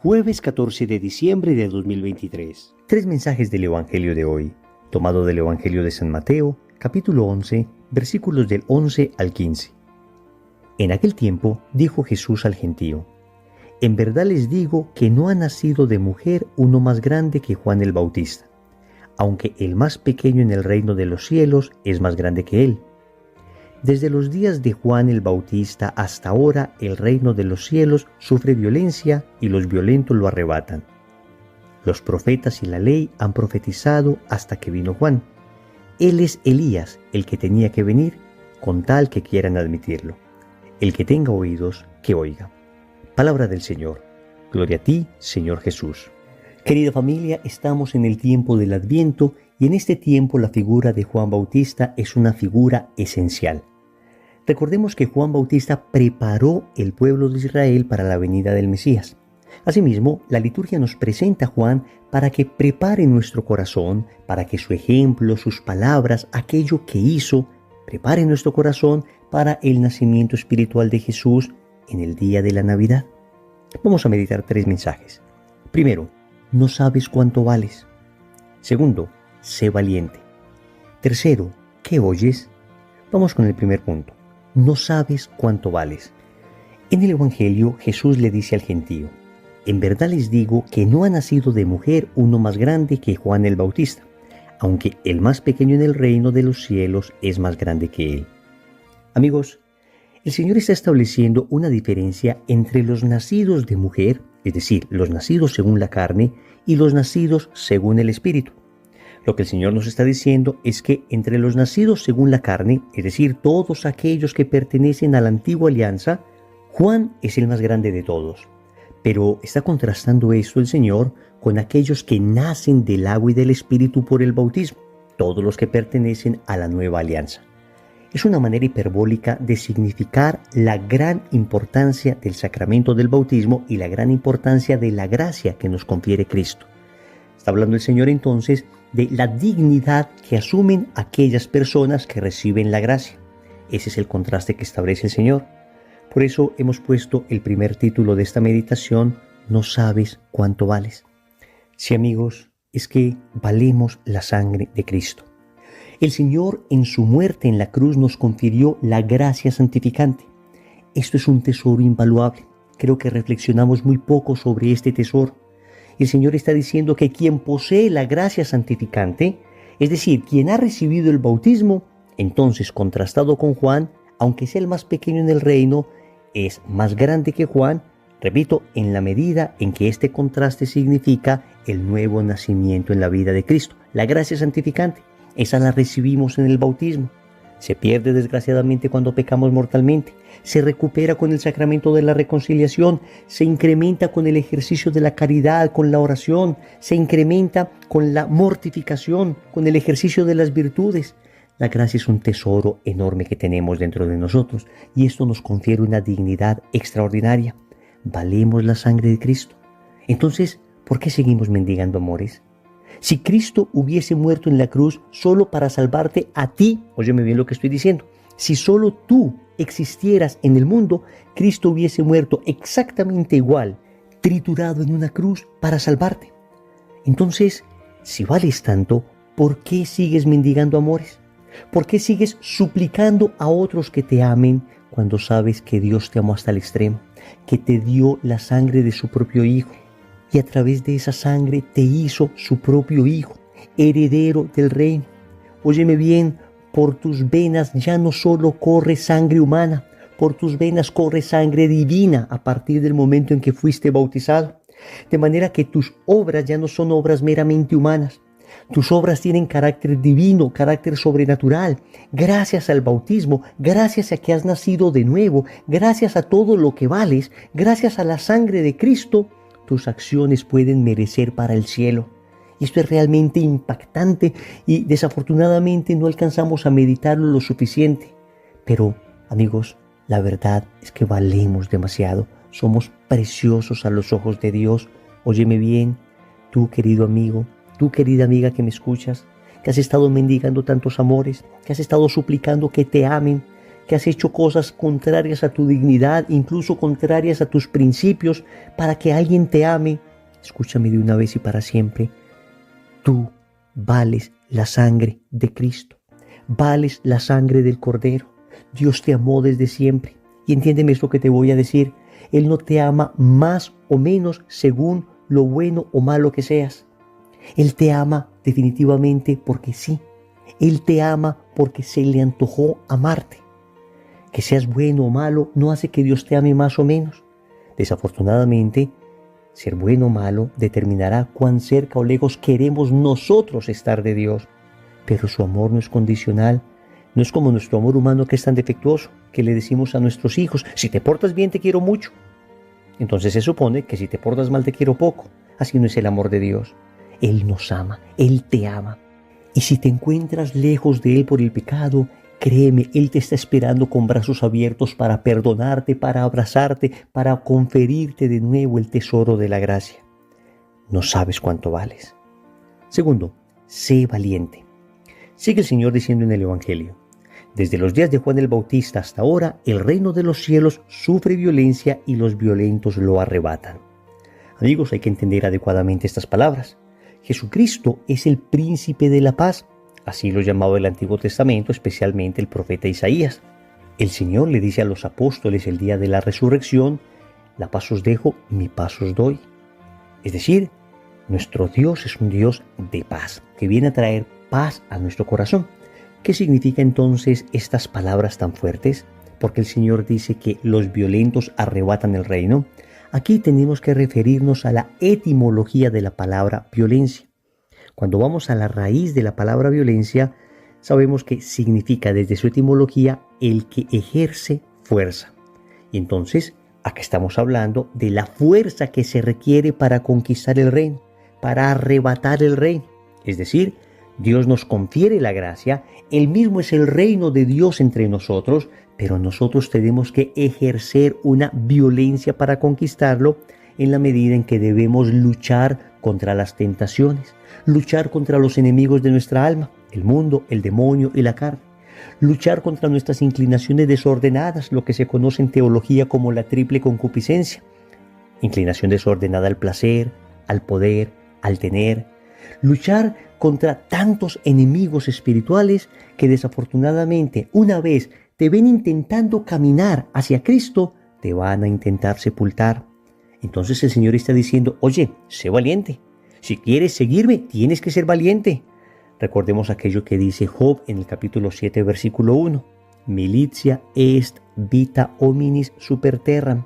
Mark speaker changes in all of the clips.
Speaker 1: Jueves 14 de diciembre de 2023. Tres mensajes del Evangelio de hoy, tomado del Evangelio de San Mateo, capítulo 11, versículos del 11 al 15. En aquel tiempo dijo Jesús al gentío: En verdad les digo que no ha nacido de mujer uno más grande que Juan el Bautista, aunque el más pequeño en el reino de los cielos es más grande que él. Desde los días de Juan el Bautista hasta ahora el reino de los cielos sufre violencia y los violentos lo arrebatan. Los profetas y la ley han profetizado hasta que vino Juan. Él es Elías, el que tenía que venir, con tal que quieran admitirlo. El que tenga oídos, que oiga. Palabra del Señor. Gloria a ti, Señor Jesús. Querida familia, estamos en el tiempo del Adviento y en este tiempo la figura de Juan Bautista es una figura esencial. Recordemos que Juan Bautista preparó el pueblo de Israel para la venida del Mesías. Asimismo, la liturgia nos presenta a Juan para que prepare nuestro corazón, para que su ejemplo, sus palabras, aquello que hizo, prepare nuestro corazón para el nacimiento espiritual de Jesús en el día de la Navidad. Vamos a meditar tres mensajes. Primero, no sabes cuánto vales. Segundo, sé valiente. Tercero, ¿qué oyes? Vamos con el primer punto. No sabes cuánto vales. En el Evangelio, Jesús le dice al gentío: En verdad les digo que no ha nacido de mujer uno más grande que Juan el Bautista, aunque el más pequeño en el reino de los cielos es más grande que él. Amigos, el Señor está estableciendo una diferencia entre los nacidos de mujer, es decir, los nacidos según la carne, y los nacidos según el Espíritu. Lo que el Señor nos está diciendo es que entre los nacidos según la carne, es decir, todos aquellos que pertenecen a la antigua alianza, Juan es el más grande de todos. Pero está contrastando esto el Señor con aquellos que nacen del agua y del Espíritu por el bautismo, todos los que pertenecen a la nueva alianza. Es una manera hiperbólica de significar la gran importancia del sacramento del bautismo y la gran importancia de la gracia que nos confiere Cristo. Está hablando el Señor entonces de la dignidad que asumen aquellas personas que reciben la gracia. Ese es el contraste que establece el Señor. Por eso hemos puesto el primer título de esta meditación: No sabes cuánto vales. Sí, amigos, es que valemos la sangre de Cristo. El Señor en su muerte en la cruz nos confirió la gracia santificante. Esto es un tesoro invaluable. Creo que reflexionamos muy poco sobre este tesoro. El Señor está diciendo que quien posee la gracia santificante, es decir, quien ha recibido el bautismo, entonces contrastado con Juan, aunque sea el más pequeño en el reino, es más grande que Juan, repito, en la medida en que este contraste significa el nuevo nacimiento en la vida de Cristo. La gracia santificante, esa la recibimos en el bautismo. Se pierde desgraciadamente cuando pecamos mortalmente, se recupera con el sacramento de la reconciliación, se incrementa con el ejercicio de la caridad, con la oración, se incrementa con la mortificación, con el ejercicio de las virtudes. La gracia es un tesoro enorme que tenemos dentro de nosotros y esto nos confiere una dignidad extraordinaria. Valemos la sangre de Cristo. Entonces, ¿por qué seguimos mendigando amores? Si Cristo hubiese muerto en la cruz solo para salvarte a ti, óyeme bien lo que estoy diciendo, si solo tú existieras en el mundo, Cristo hubiese muerto exactamente igual, triturado en una cruz para salvarte. Entonces, si vales tanto, ¿por qué sigues mendigando amores? ¿Por qué sigues suplicando a otros que te amen cuando sabes que Dios te amó hasta el extremo, que te dio la sangre de su propio Hijo? Y a través de esa sangre te hizo su propio Hijo, heredero del reino. Óyeme bien, por tus venas ya no solo corre sangre humana, por tus venas corre sangre divina a partir del momento en que fuiste bautizado. De manera que tus obras ya no son obras meramente humanas. Tus obras tienen carácter divino, carácter sobrenatural. Gracias al bautismo, gracias a que has nacido de nuevo, gracias a todo lo que vales, gracias a la sangre de Cristo, tus acciones pueden merecer para el cielo. Y esto es realmente impactante y desafortunadamente no alcanzamos a meditarlo lo suficiente. Pero, amigos, la verdad es que valemos demasiado. Somos preciosos a los ojos de Dios. Óyeme bien, tú querido amigo, tú querida amiga que me escuchas, que has estado mendigando tantos amores, que has estado suplicando que te amen, que has hecho cosas contrarias a tu dignidad, incluso contrarias a tus principios, para que alguien te ame. Escúchame de una vez y para siempre. Tú vales la sangre de Cristo. Vales la sangre del Cordero. Dios te amó desde siempre. Y entiéndeme esto que te voy a decir. Él no te ama más o menos según lo bueno o malo que seas. Él te ama definitivamente porque sí. Él te ama porque se le antojó amarte. Que seas bueno o malo no hace que Dios te ame más o menos. Desafortunadamente, ser bueno o malo determinará cuán cerca o lejos queremos nosotros estar de Dios. Pero su amor no es condicional. No es como nuestro amor humano que es tan defectuoso, que le decimos a nuestros hijos, si te portas bien te quiero mucho. Entonces se supone que si te portas mal te quiero poco. Así no es el amor de Dios. Él nos ama, Él te ama. Y si te encuentras lejos de Él por el pecado, créeme, Él te está esperando con brazos abiertos para perdonarte, para abrazarte, para conferirte de nuevo el tesoro de la gracia. No sabes cuánto vales. Segundo, sé valiente. Sigue el Señor diciendo en el Evangelio. Desde los días de Juan el Bautista hasta ahora, el reino de los cielos sufre violencia y los violentos lo arrebatan. Amigos, hay que entender adecuadamente estas palabras. Jesucristo es el príncipe de la paz, así lo llamaba el Antiguo Testamento, especialmente el profeta Isaías. El Señor le dice a los apóstoles el día de la resurrección, la paz os dejo, mi paz os doy. Es decir, nuestro Dios es un Dios de paz, que viene a traer paz a nuestro corazón. ¿Qué significa entonces estas palabras tan fuertes? Porque el Señor dice que los violentos arrebatan el reino. Aquí tenemos que referirnos a la etimología de la palabra violencia. Cuando vamos a la raíz de la palabra violencia, sabemos que significa desde su etimología el que ejerce fuerza. Y entonces, acá estamos hablando de la fuerza que se requiere para conquistar el reino, para arrebatar el reino. Es decir, Dios nos confiere la gracia, Él mismo es el reino de Dios entre nosotros, pero nosotros tenemos que ejercer una violencia para conquistarlo en la medida en que debemos luchar contra las tentaciones, luchar contra los enemigos de nuestra alma, el mundo, el demonio y la carne, luchar contra nuestras inclinaciones desordenadas, lo que se conoce en teología como la triple concupiscencia, inclinación desordenada al placer, al poder, al tener, luchar contra tantos enemigos espirituales que desafortunadamente una vez te ven intentando caminar hacia Cristo, te van a intentar sepultar. Entonces el Señor está diciendo, oye, sé valiente. Si quieres seguirme, tienes que ser valiente. Recordemos aquello que dice Job en el capítulo 7, versículo 1. Militia est vita hominis super terram.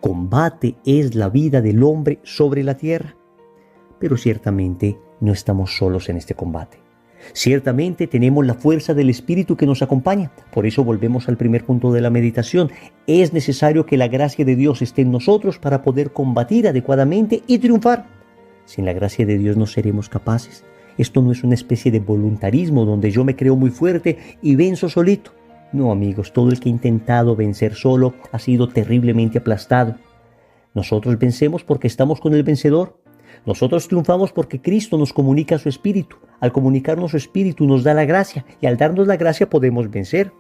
Speaker 1: Combate es la vida del hombre sobre la tierra. Pero ciertamente no estamos solos en este combate. Ciertamente tenemos la fuerza del Espíritu que nos acompaña. Por eso volvemos al primer punto de la meditación. Es necesario que la gracia de Dios esté en nosotros para poder combatir adecuadamente y triunfar. Sin la gracia de Dios no seremos capaces. Esto no es una especie de voluntarismo donde yo me creo muy fuerte y venzo solito. No, amigos, todo el que ha intentado vencer solo ha sido terriblemente aplastado. Nosotros vencemos porque estamos con el vencedor. Nosotros triunfamos porque Cristo nos comunica su Espíritu. Al comunicarnos su Espíritu nos da la gracia y al darnos la gracia podemos vencer.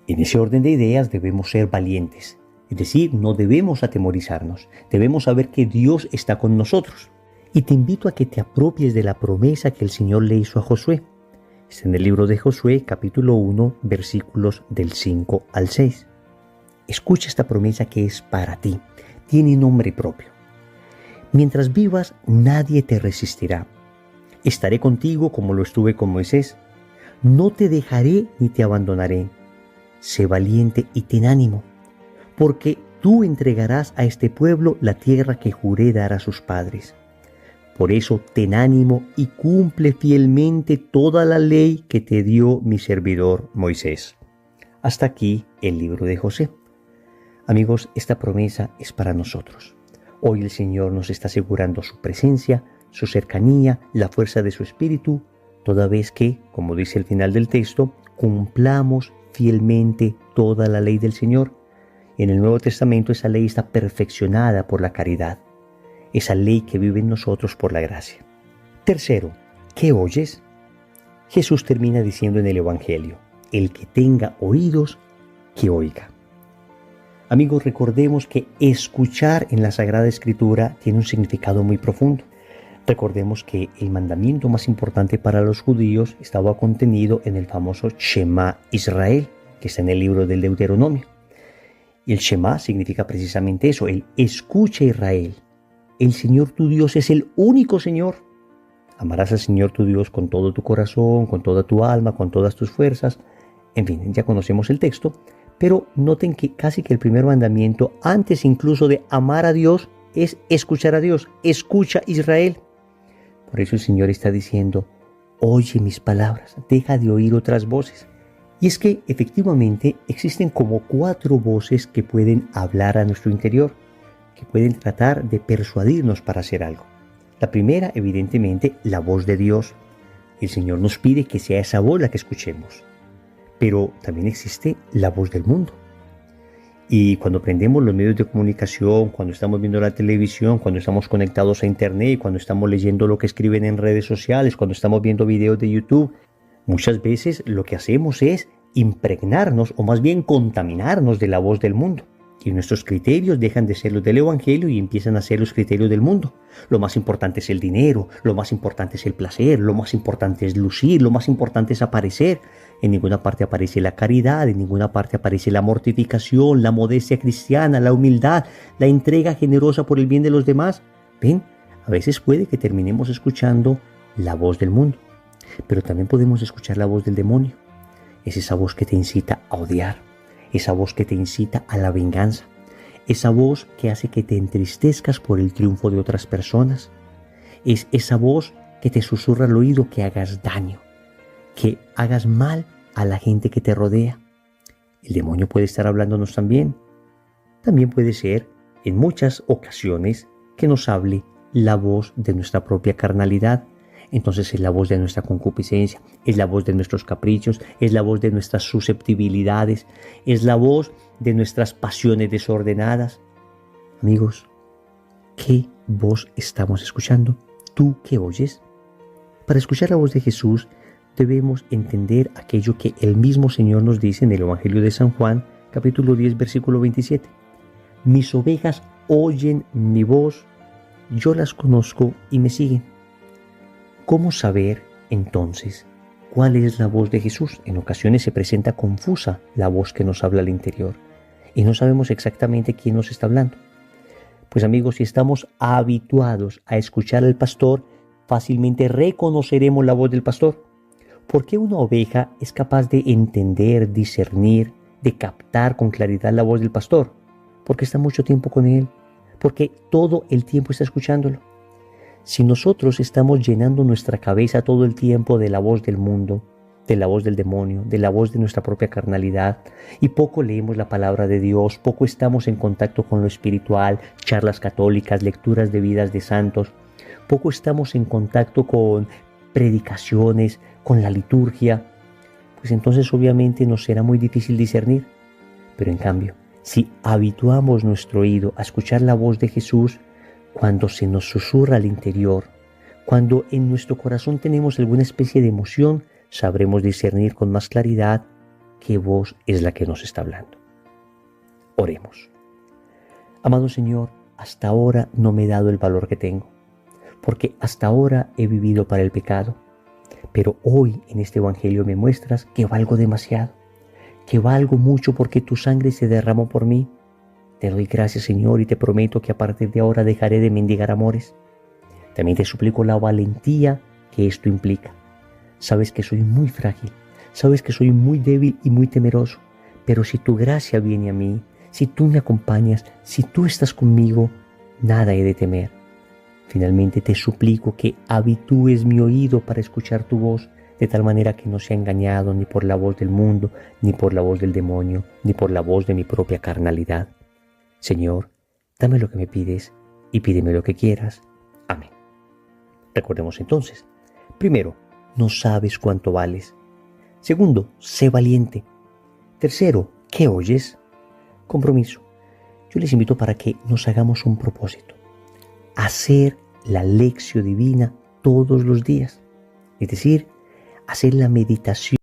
Speaker 1: En ese orden de ideas debemos ser valientes. Es decir, no debemos atemorizarnos. Debemos saber que Dios está con nosotros. Y te invito a que te apropies de la promesa que el Señor le hizo a Josué. Está en el libro de Josué, capítulo 1, versículos del 5 al 6. Escucha esta promesa que es para ti. Tiene nombre propio. Mientras vivas, nadie te resistirá. Estaré contigo como lo estuve con Moisés. No te dejaré ni te abandonaré. Sé valiente y ten ánimo, porque tú entregarás a este pueblo la tierra que juré dar a sus padres. Por eso ten ánimo y cumple fielmente toda la ley que te dio mi servidor Moisés. Hasta aquí el libro de José. Amigos, esta promesa es para nosotros. Hoy el Señor nos está asegurando su presencia, su cercanía, la fuerza de su Espíritu, toda vez que, como dice el final del texto, cumplamos fielmente toda la ley del Señor. En el Nuevo Testamento esa ley está perfeccionada por la caridad, esa ley que vive en nosotros por la gracia. Tercero, ¿qué oyes? Jesús termina diciendo en el Evangelio, el que tenga oídos, que oiga. Amigos, recordemos que escuchar en la Sagrada Escritura tiene un significado muy profundo. Recordemos que el mandamiento más importante para los judíos estaba contenido en el famoso Shema Israel, que está en el libro del Deuteronomio. Y el Shema significa precisamente eso, el escucha Israel. El Señor tu Dios es el único Señor. Amarás al Señor tu Dios con todo tu corazón, con toda tu alma, con todas tus fuerzas. En fin, ya conocemos el texto, pero noten que casi que el primer mandamiento, antes incluso de amar a Dios, es escuchar a Dios. Escucha Israel. Por eso el Señor está diciendo, oye mis palabras, deja de oír otras voces. Y es que efectivamente existen como 4 voces que pueden hablar a nuestro interior, que pueden tratar de persuadirnos para hacer algo. La primera, evidentemente, la voz de Dios. El Señor nos pide que sea esa voz la que escuchemos. Pero también existe la voz del mundo. Y cuando prendemos los medios de comunicación, cuando estamos viendo la televisión, cuando estamos conectados a internet, cuando estamos leyendo lo que escriben en redes sociales, cuando estamos viendo videos de YouTube, muchas veces lo que hacemos es impregnarnos o más bien contaminarnos de la voz del mundo. Y nuestros criterios dejan de ser los del Evangelio y empiezan a ser los criterios del mundo. Lo más importante es el dinero, lo más importante es el placer, lo más importante es lucir, lo más importante es aparecer. En ninguna parte aparece la caridad, en ninguna parte aparece la mortificación, la modestia cristiana, la humildad, la entrega generosa por el bien de los demás. ¿Ven? A veces puede que terminemos escuchando la voz del mundo, pero también podemos escuchar la voz del demonio. Es esa voz que te incita a odiar, esa voz que te incita a la venganza, esa voz que hace que te entristezcas por el triunfo de otras personas. Es esa voz que te susurra al oído que hagas daño, que hagas mal a la gente que te rodea. El demonio puede estar hablándonos también. También puede ser, en muchas ocasiones, que nos hable la voz de nuestra propia carnalidad. Entonces es la voz de nuestra concupiscencia, es la voz de nuestros caprichos, es la voz de nuestras susceptibilidades, es la voz de nuestras pasiones desordenadas. Amigos, ¿qué voz estamos escuchando? ¿Tú qué oyes? Para escuchar la voz de Jesús debemos entender aquello que el mismo Señor nos dice en el Evangelio de San Juan, capítulo 10, versículo 27. Mis ovejas oyen mi voz, yo las conozco y me siguen. ¿Cómo saber, entonces, cuál es la voz de Jesús? En ocasiones se presenta confusa la voz que nos habla al interior y no sabemos exactamente quién nos está hablando. Pues amigos, si estamos habituados a escuchar al pastor, fácilmente reconoceremos la voz del pastor. ¿Por qué una oveja es capaz de entender, discernir, de captar con claridad la voz del pastor? Porque está mucho tiempo con él, porque todo el tiempo está escuchándolo. Si nosotros estamos llenando nuestra cabeza todo el tiempo de la voz del mundo, de la voz del demonio, de la voz de nuestra propia carnalidad, y poco leemos la palabra de Dios, poco estamos en contacto con lo espiritual, charlas católicas, lecturas de vidas de santos, poco estamos en contacto con predicaciones, con la liturgia, pues entonces obviamente nos será muy difícil discernir. Pero en cambio, si habituamos nuestro oído a escuchar la voz de Jesús, cuando se nos susurra al interior, cuando en nuestro corazón tenemos alguna especie de emoción, sabremos discernir con más claridad qué voz es la que nos está hablando. Oremos. Amado Señor, hasta ahora no me he dado el valor que tengo, porque hasta ahora he vivido para el pecado, pero hoy en este Evangelio me muestras que valgo demasiado, que valgo mucho porque tu sangre se derramó por mí. Te doy gracias, Señor, y te prometo que a partir de ahora dejaré de mendigar amores. También te suplico la valentía que esto implica. Sabes que soy muy frágil, sabes que soy muy débil y muy temeroso, pero si tu gracia viene a mí, si tú me acompañas, si tú estás conmigo, nada he de temer. Finalmente te suplico que habitúes mi oído para escuchar tu voz, de tal manera que no sea engañado ni por la voz del mundo, ni por la voz del demonio, ni por la voz de mi propia carnalidad. Señor, dame lo que me pides y pídeme lo que quieras. Amén. Recordemos entonces, primero, no sabes cuánto vales. Segundo, sé valiente. Tercero, ¿qué oyes? Compromiso. Yo les invito para que nos hagamos un propósito. Hacer la lección divina todos los días. Es decir, hacer la meditación.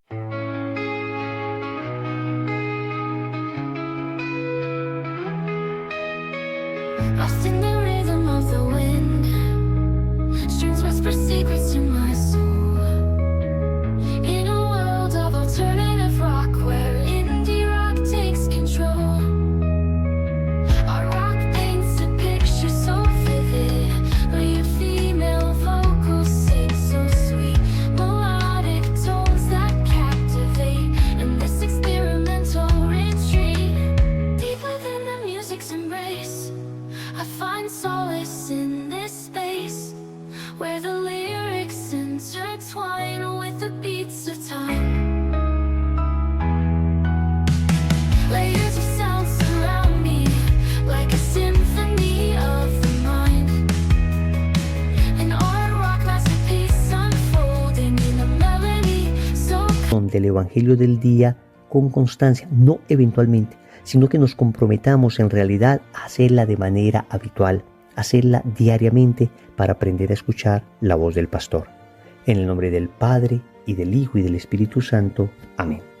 Speaker 1: frente al Evangelio del día con constancia, no eventualmente, sino que nos comprometamos en realidad a hacerla de manera habitual, hacerla diariamente para aprender a escuchar la voz del pastor. En el nombre del Padre, y del Hijo, y del Espíritu Santo. Amén.